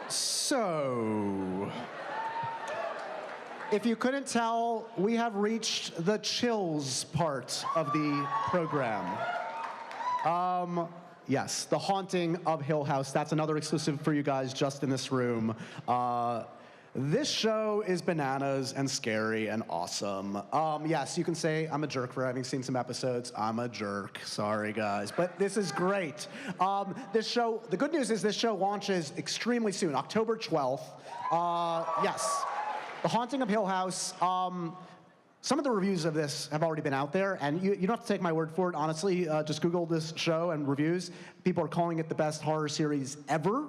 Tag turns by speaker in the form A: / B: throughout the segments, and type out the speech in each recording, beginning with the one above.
A: So, if you couldn't tell, we have reached the chills part of the program. Yes, The Haunting of Hill House. That's another exclusive for you guys just in this room. This show is bananas and scary and awesome. Yes, you can say I'm a jerk for having seen some episodes. I'm a jerk. Sorry, guys. But this is great. This show, the good news is this show launches extremely soon, October 12th. Yes, The Haunting of Hill House. Some of the reviews of this have already been out there, and you don't have to take my word for it. Honestly, just Google this show and reviews. People are calling it the best horror series ever,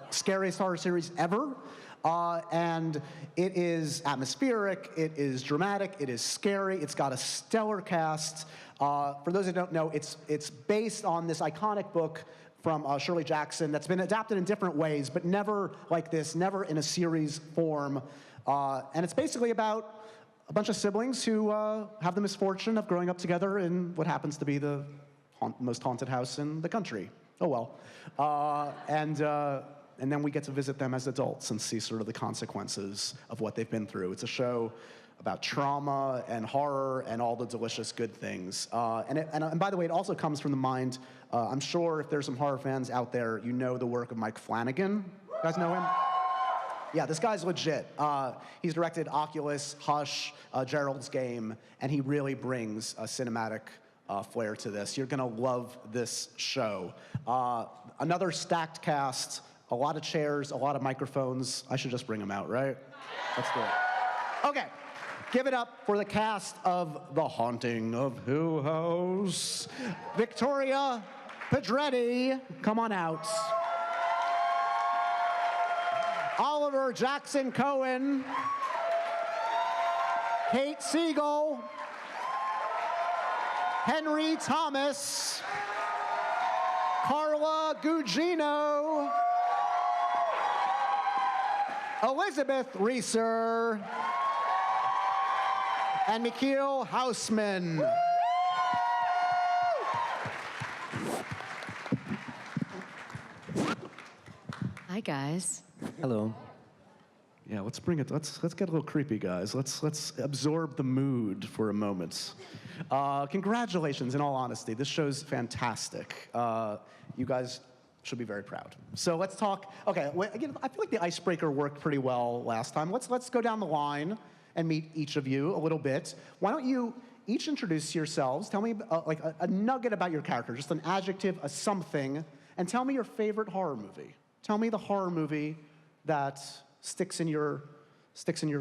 A: scariest horror series ever. And it is atmospheric, it is dramatic, it is scary, it's got a stellar cast. For those that don't know, it's based on this iconic book from Shirley Jackson that's been adapted in different ways, but never like this, never in a series form. And it's basically about a bunch of siblings who have the misfortune of growing up together in what happens to be the most haunted house in the country. Oh well. And then we get to visit them as adults and see sort of the consequences of what they've been through. It's a show about trauma and horror and all the delicious good things. And by the way, it also comes from the mind, I'm sure if there's some horror fans out there, you know the work of Mike Flanagan. You guys know him? Yeah, this guy's legit. He's directed Oculus, Hush, Gerald's Game, and he really brings a cinematic flair to this. You're gonna love this show. Another stacked cast, a lot of chairs, a lot of microphones. I should just bring them out, right? Let's do it. Okay, give it up for the cast of The Haunting of Hill House. Victoria Pedretti, come on out. Oliver Jackson Cohen, Kate Siegel, Henry Thomas, Carla Gugino, Elizabeth Reeser, and Mikhail Hausman.
B: Hi, guys.
C: Hello.
A: Yeah, let's bring it. Let's get a little creepy, guys. Let's absorb the mood for a moment. Congratulations, in all honesty, this show's fantastic. You guys should be very proud. So let's talk. Okay, again, I feel like the icebreaker worked pretty well last time. Let's go down the line and meet each of you a little bit. Why don't you each introduce yourselves? Tell me like a nugget about your character, just an adjective, a something, and tell me your favorite horror movie. Tell me the horror movie that sticks in your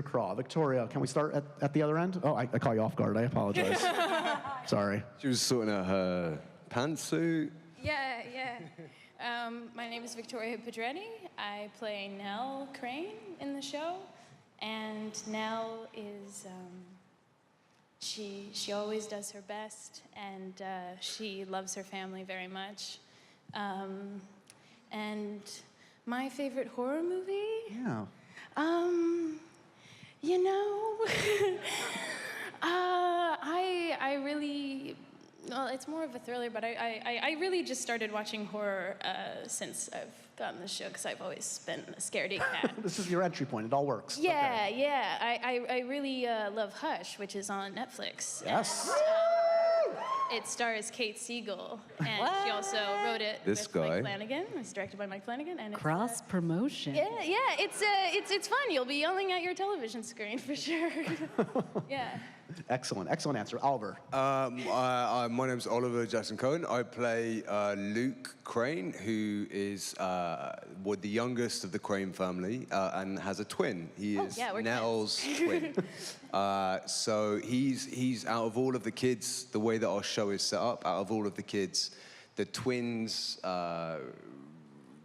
A: craw. Victoria, can we start at the other end? Oh, I caught you off guard. I apologize. Sorry.
C: She was sorting out her pantsuit.
D: Yeah. My name is Victoria Pedretti. I play Nell Crane in the show, and Nell is she always does her best, and she loves her family very much. And my favorite horror movie?
A: Yeah.
D: You know, I really, well, it's more of a thriller, but I really just started watching horror since I've gotten this show, because I've always been a scaredy cat.
A: This is your entry point. It all works.
D: Yeah,
A: Okay.
D: yeah. I really love Hush, which is on Netflix.
A: Yes.
D: And, it stars Kate Siegel, and she also wrote it with Mike Flanagan. It's directed by Mike Flanagan, and it's,
B: Cross promotion.
D: Yeah, it's fun. You'll be yelling at your television screen for sure. Yeah.
A: Excellent answer. Oliver.
C: My name's Oliver Jackson Cohen. I play Luke Crane, who is the youngest of the Crane family and has a twin. He is Nell's twin. So he's out of all of the kids, the way that our show is set up, out of all of the kids, the twins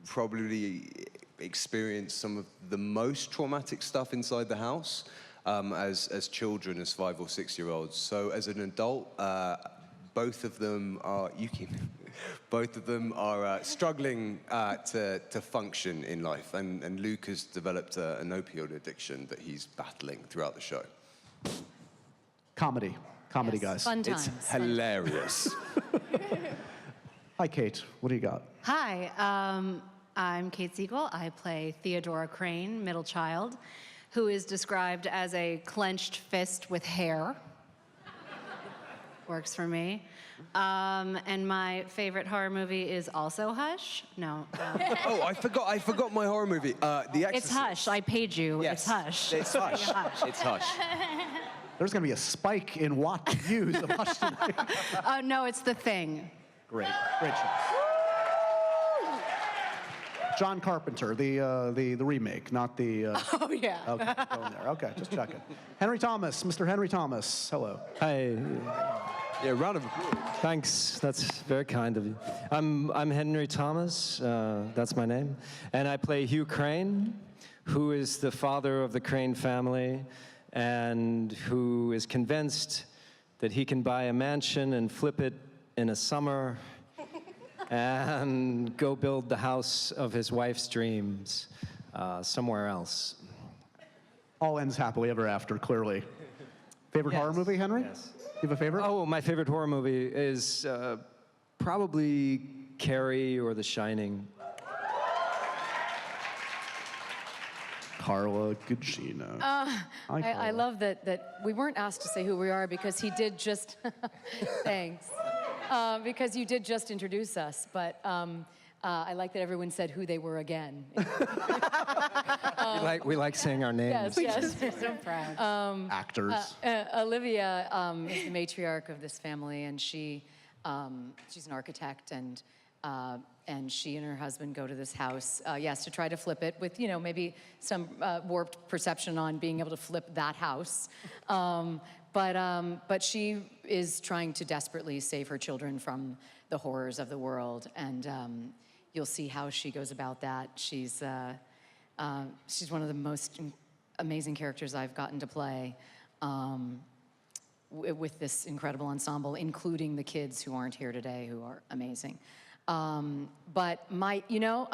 C: probably experience some of the most traumatic stuff inside the house. As children, as 5 or 6 year olds. So as an adult, both of them are struggling to function in life. And Luke has developed an opioid addiction that he's battling throughout the show.
A: Comedy, yes. Guys.
B: Fun times.
C: It's hilarious.
A: Hi, Kate. What do you got?
B: Hi. I'm Kate Siegel. I play Theodora Crane, middle child, who is described as a clenched fist with hair. Works for me. And my favorite horror movie is also Hush. No.
C: Oh, I forgot my horror movie. The Exorcist.
B: It's Hush. I paid you.
C: Yes.
B: It's Hush.
C: It's Hush.
B: Hush.
C: It's Hush.
A: There's going to be a spike in watch views of Hush tonight.
B: No, it's The Thing.
A: Great choice. John Carpenter, the remake, not the.
B: Oh, yeah.
A: Okay, going there. Okay, just checking. Henry Thomas, Mr. Henry Thomas. Hello.
E: Hi.
C: Yeah, round of applause.
E: Thanks. That's very kind of you. I'm Henry Thomas. That's my name, and I play Hugh Crane, who is the father of the Crane family, and who is convinced that he can buy a mansion and flip it in a summer, and go build the house of his wife's dreams somewhere else.
A: All ends happily ever after, clearly. Favorite horror movie, Henry?
E: Yes.
A: You have a favorite?
E: Oh, my favorite horror movie is probably Carrie or The Shining.
A: Carla Gugino.
F: I love that we weren't asked to say who we are because he did just, thanks, because you did just introduce us, but I like that everyone said who they were again.
E: We like saying our names.
F: Yes, we're so proud.
A: Actors.
F: Olivia is the matriarch of this family, and she's an architect, and she and her husband go to this house, yes, to try to flip it with, maybe some warped perception on being able to flip that house. But she is trying to desperately save her children from the horrors of the world, and you'll see how she goes about that. She's one of the most amazing characters I've gotten to play with this incredible ensemble, including the kids who aren't here today, who are amazing. But I know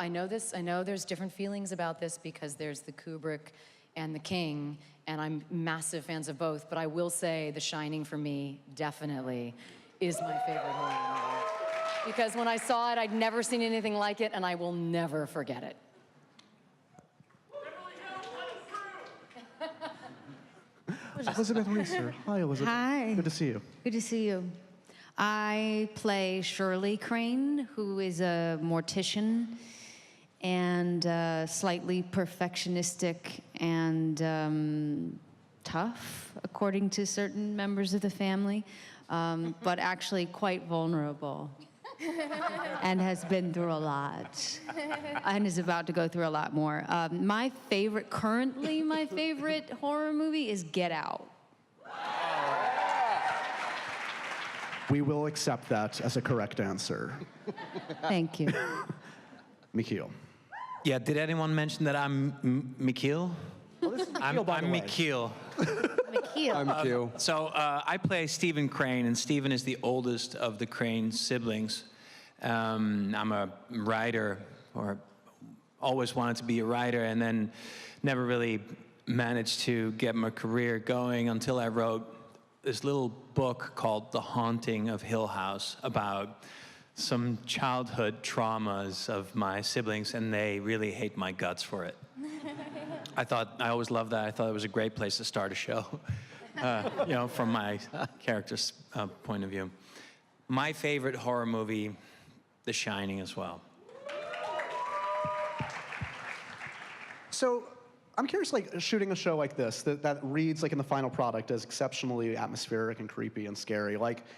F: there's different feelings about this because there's the Kubrick and the King, and I'm massive fans of both, but I will say The Shining for me definitely is my favorite horror movie. Because when I saw it, I'd never seen anything like it, and I will never forget it.
A: Elizabeth Reeser. Hi, Elizabeth.
G: Hi.
A: Good to see you.
G: Good to see you. I play Shirley Crane, who is a mortician and slightly perfectionistic and tough, according to certain members of the family, but actually quite vulnerable and has been through a lot and is about to go through a lot more. My favorite horror movie is Get Out.
A: We will accept that as a correct answer.
G: Thank you.
A: Mikhail.
H: Yeah, did anyone mention that I'm Mikhail? I'm Mikhail.
G: Mikhail.
C: I'm Mikhail.
H: So I play Stephen Crane, and Stephen is the oldest of the Crane siblings. I'm a writer, or always wanted to be a writer, and then never really managed to get my career going until I wrote this little book called The Haunting of Hill House about some childhood traumas of my siblings, and they really hate my guts for it. I always loved that. I thought it was a great place to start a show, from my character's point of view. My favorite horror movie, The Shining, as well.
A: So I'm curious, shooting a show like this that reads in the final product as exceptionally atmospheric and creepy and scary.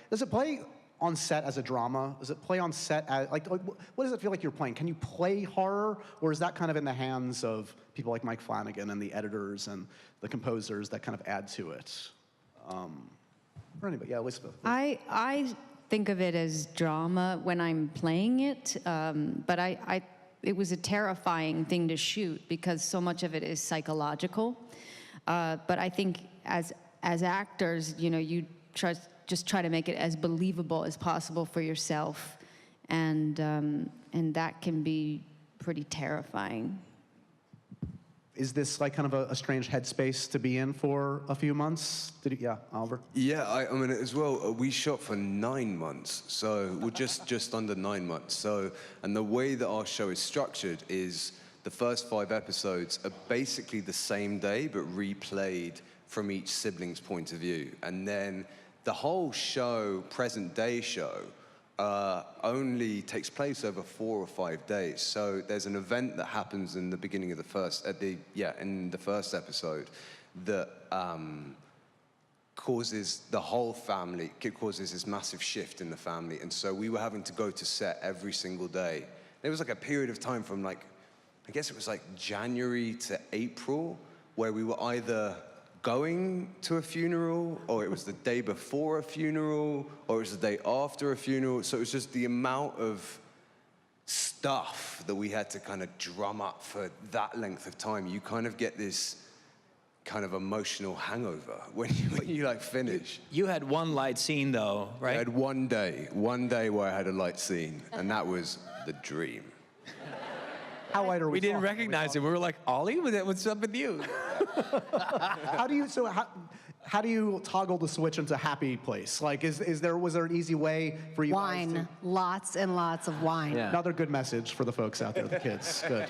A: Does it play on set as a drama? Does it play on set as what does it feel like you're playing? Can you play horror, or is that kind of in the hands of people like Mike Flanagan and the editors and the composers that kind of add to it? Or anybody? Yeah, Elizabeth.
G: I think of it as drama when I'm playing it, but it was a terrifying thing to shoot because so much of it is psychological. But I think as actors, you just try to make it as believable as possible for yourself, and that can be pretty terrifying.
A: is this like kind of a strange headspace to be in for a few months? Yeah, Oliver?
C: Yeah, I mean, as well, we shot for 9 months, so we're just under 9 months. So, and the way that our show is structured is the first 5 episodes are basically the same day, but replayed from each sibling's point of view. And then the whole show, present day show, only takes place over 4 or 5 days. So there's an event that happens in the beginning of in the first episode that causes the whole family, it causes this massive shift in the family. And so we were having to go to set every single day. There was like a period of time from like, I guess it was like January to April, where we were either going to a funeral, or it was the day before a funeral, or it was the day after a funeral. So it was just the amount of stuff that we had to kind of drum up for that length of time. You kind of get this kind of emotional hangover when you like finish.
H: You had one light scene though, right?
C: I had one day where I had a light scene, and that was the dream.
A: How light are we?
H: We didn't recognize it. We were like, Ollie, what's up with you?
A: How do you toggle the switch into happy place? Like, was there an easy way for you guys
B: Wine, lots and lots of wine.
E: Yeah.
A: Another good message for the folks out there, the kids. Good.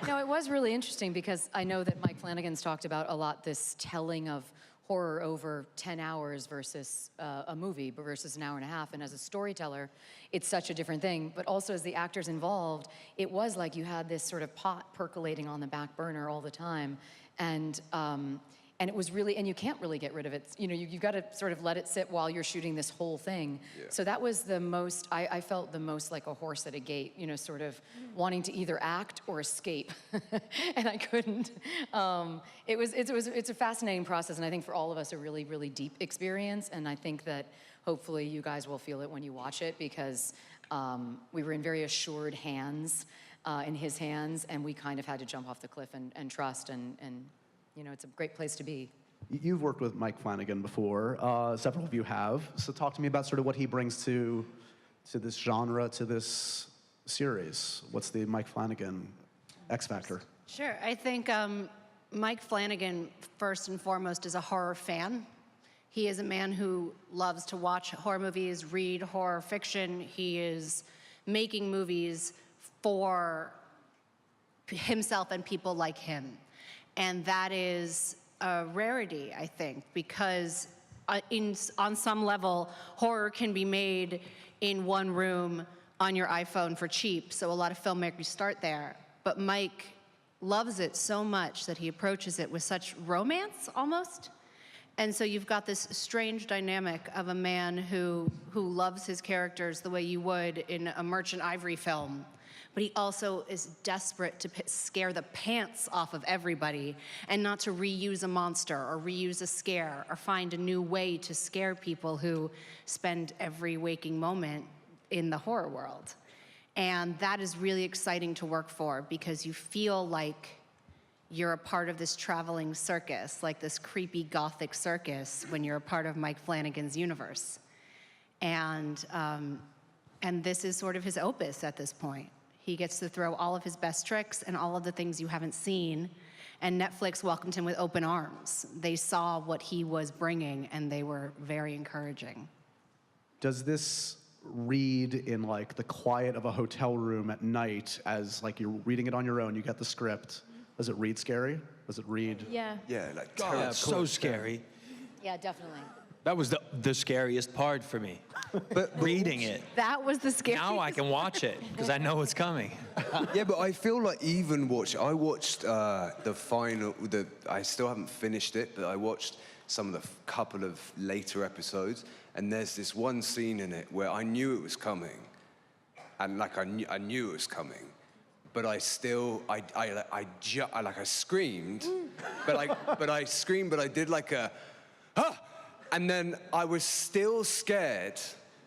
F: No, it was really interesting because I know that Mike Flanagan's talked about a lot this telling of horror over 10 hours versus a movie, but versus an hour and a half. And as a storyteller, it's such a different thing. But also as the actors involved, it was like you had this sort of pot percolating on the back burner all the time. And it was really, and you can't really get rid of it. You know, you've got to sort of let it sit while you're shooting this whole thing. Yeah. So that was the most, I felt the most like a horse at a gate, you know, sort of wanting to either act or escape. And I couldn't. It's a fascinating process, and I think for all of us a really, really deep experience. And I think that hopefully you guys will feel it when you watch it, because we were in very assured hands, in his hands, and we kind of had to jump off the cliff and trust, and you know, it's a great place to be.
A: You've worked with Mike Flanagan before. Several of you have. So talk to me about sort of what he brings to this genre, to this series. What's the Mike Flanagan X factor?
B: Sure. I think Mike Flanagan, first and foremost, is a horror fan. He is a man who loves to watch horror movies, read horror fiction. He is making movies for himself and people like him. And that is a rarity, I think, because on some level, horror can be made in one room on your iPhone for cheap, so a lot of filmmakers start there. But Mike loves it so much that he approaches it with such romance, almost. And so you've got this strange dynamic of a man who loves his characters the way you would in a Merchant Ivory film, but he also is desperate to scare the pants off of everybody and not to reuse a monster or reuse a scare or find a new way to scare people who spend every waking moment in the horror world. And that is really exciting to work for, because you feel like you're a part of this traveling circus, like this creepy gothic circus, when you're a part of Mike Flanagan's universe. And this is sort of his opus at this point. He gets to throw all of his best tricks and all of the things you haven't seen, and Netflix welcomed him with open arms. They saw what he was bringing, and they were very encouraging.
A: Does this read in like the quiet of a hotel room at night, as like you're reading it on your own, you get the script? Does it read scary? Does it read?
D: Yeah.
C: Yeah, like
H: God, so scary.
F: Yeah, definitely.
H: That was the scariest part for me, but reading it.
B: That was the scariest.
H: Now I can watch it because I know it's coming.
C: Yeah, but I feel like I watched the final, I still haven't finished it, but I watched some of the couple of later episodes, and there's this one scene in it where I knew it was coming, and like I knew it was coming, but I still, I screamed, but I screamed, but I did like a, ah! And then I was still scared,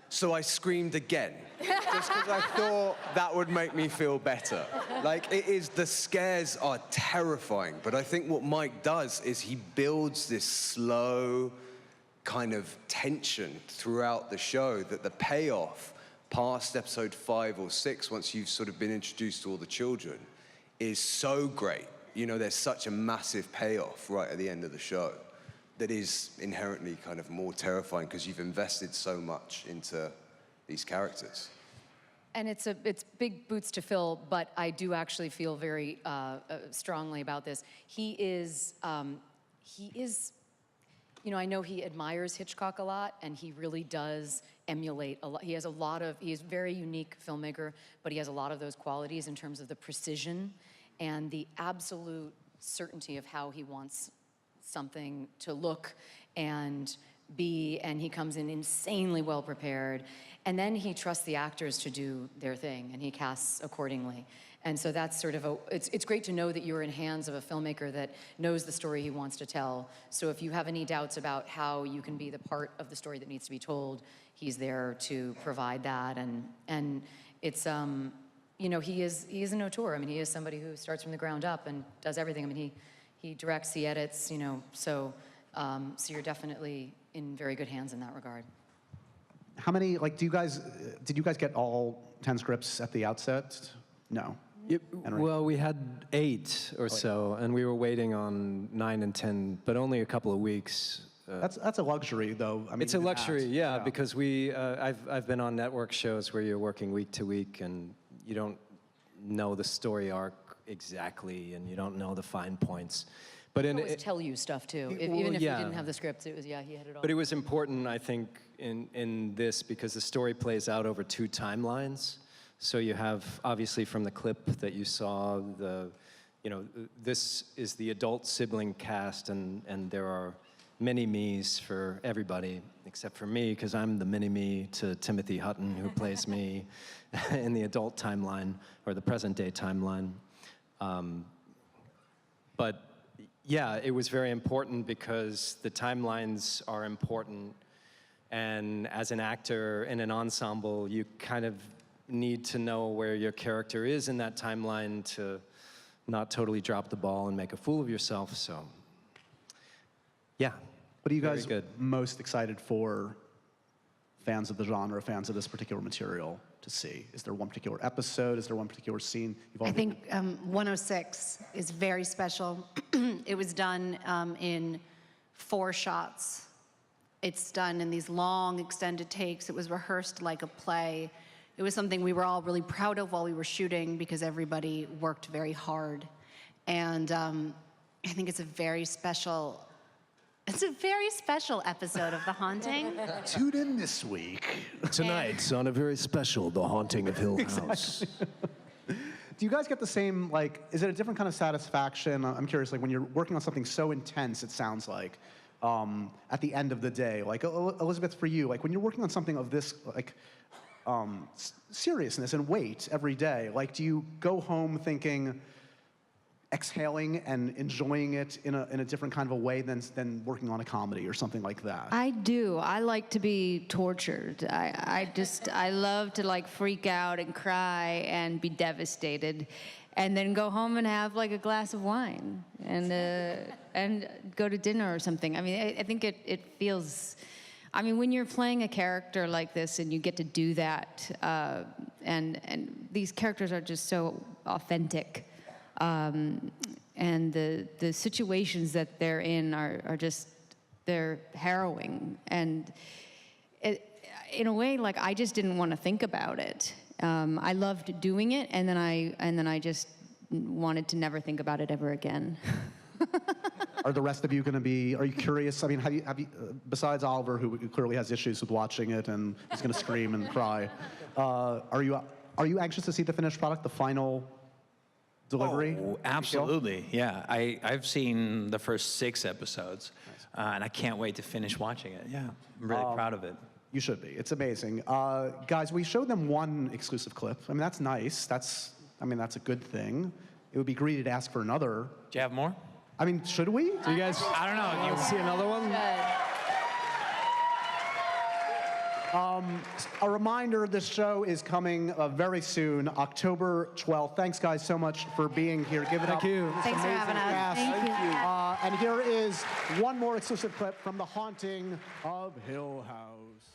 C: so I screamed again, just because I thought that would make me feel better. Like, the scares are terrifying, but I think what Mike does is he builds this slow kind of tension throughout the show, that the payoff past episode 5 or 6, once you've sort of been introduced to all the children, is so great. there's such a massive payoff right at the end of the show that is inherently kind of more terrifying because you've invested so much into these characters. And
F: it's big boots to fill, but I do actually feel very strongly about this. He is, I know he admires Hitchcock a lot, and he really does emulate a lot. He is a very unique filmmaker, but he has a lot of those qualities in terms of the precision and the absolute certainty of how he wants something to look and be, and he comes in insanely well prepared. And then he trusts the actors to do their thing, and he casts accordingly. And so that's sort of it's great to know that you're in hands of a filmmaker that knows the story he wants to tell. So if you have any doubts about how you can be the part of the story that needs to be told, he's there to provide that. And it's, he is an auteur. I mean, he is somebody who starts from the ground up and does everything. I mean, he directs, he edits, so you're definitely in very good hands in that regard.
A: How many, did you guys get all 10 scripts at the outset? No.
E: Well, we had 8 or so, and we were waiting on 9 and 10, but only a couple of weeks.
A: That's a luxury, though. I mean,
E: it's a luxury, yeah, because I've been on network shows where you're working week to week, and you don't know the story arc exactly, and you don't know the fine points.
F: But he always tell you stuff too. Even if you didn't have the scripts, it was, he had it all.
E: But it was important, I think, in this because the story plays out over 2 timelines. So you have, obviously, from the clip that you saw, this is the adult sibling cast, and there are mini-me's for everybody, except for me, because I'm the mini-me to Timothy Hutton, who plays me in the adult timeline, or the present-day timeline. But yeah, it was very important because the timelines are important, and as an actor in an ensemble, you kind of need to know where your character is in that timeline to not totally drop the ball and make a fool of yourself, so yeah.
A: What are you guys most excited for, fans of the genre, fans of this particular material, to see? Is there one particular episode? Is there one particular scene?
B: I think 106 is very special. It was done in 4 shots. It's done in these long, extended takes. It was rehearsed like a play. It was something we were all really proud of while we were shooting because everybody worked very hard. And I think it's a very special episode of The Haunting.
A: Tune in this week.
E: Tonight on a very special The Haunting of Hill House.
A: Do you guys get the same, is it a different kind of satisfaction? I'm curious, when you're working on something so intense, it sounds like, at the end of the day. Elizabeth, for you, when you're working on something of this, seriousness and weight every day, do you go home thinking, exhaling and enjoying it in a different kind of a way than working on a comedy or something like that?
G: I do. I like to be tortured. I love to freak out and cry and be devastated, and then go home and have a glass of wine and go to dinner or something. I mean, I think it feels. I mean, when you're playing a character like this and you get to do that, and these characters are just so authentic. And the situations that they're in are just, they're harrowing. And in a way, I just didn't want to think about it. I loved doing it, and then I just wanted to never think about it ever again.
A: Are the rest of you going to be, are you curious? I mean, have you besides Oliver, who clearly has issues with watching it and is going to scream and cry, are you anxious to see the finished product, the final delivery?
H: Oh, absolutely, yeah. I've seen the first 6 episodes, and I can't wait to finish watching it. Yeah, I'm really proud of it.
A: You should be. It's amazing. Guys, we showed them 1 exclusive clip. I mean, that's nice. That's a good thing. It would be greedy to ask for another.
H: Do you have more?
A: I mean, should we?
E: Do you guys?
H: I don't know.
E: You see another one?
A: A reminder, this show is coming very soon, October 12th. Thanks, guys, so much for being here. Give it up.
E: Thank you.
B: Thanks for having us.
G: Thank you.
A: And here is one more exclusive clip from The Haunting of Hill House.